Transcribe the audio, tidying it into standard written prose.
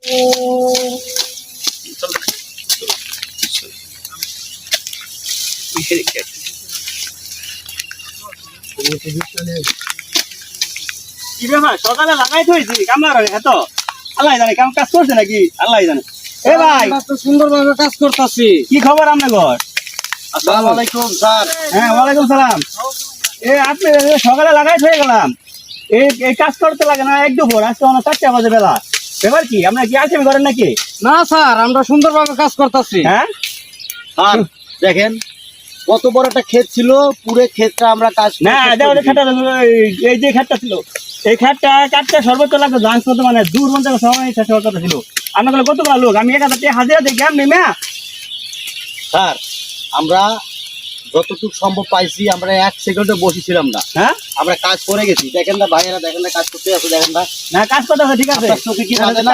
কি ব্যাপার সকালে লাগাই থইছি কামলা এত আল্লাহ জানে কেমন কাজ করছে নাকি আল্লাহ জানে। এ ভাই তো সুন্দরভাবে কাজ করতেছি। কি খবর আপনার ঘর? আসসালামু আলাইকুম স্যার। হ্যাঁ ওয়ালাইকুম সালাম। আপনি সকালে লাগাই হয়ে গেলাম, এই কাজ করতে লাগে না এক দুপুর, আজকে অনেক 4টা বাজে বেলা। ব্যাপার কি আপনার কি আছে করেন নাকি? না স্যার, আমরা সুন্দরভাবে কাজ করতেছি। হ্যাঁ আর দেখেন কত বড় একটা ক্ষেত ছিল, পুরো ক্ষেতটা আমরা কাজ না এই যে খাটটা ছিল, এই খাটটা কাটতে সর্বোচ্চ লাগতো লাঞ্চ করতে, মানে দূর পর্যন্ত সময় শেষ হওয়ার কথা ছিল। আপনার কতগুলো লোক, আমি 1000 হাজিরা দেখি আপনি ম্যা। স্যার আমরা যতটুকু সম্ভব পাইছি, আমরা 1 সেকেন্ডে বসেছিলাম না। হ্যাঁ আমরা কাজ করে গেছি। দেখেন না ভাইয়েরা, দেখেন না কাজ করতে আছে, দেখেন না না কাজ করতে আছে ঠিক আছে, চোখে কি বাজে না?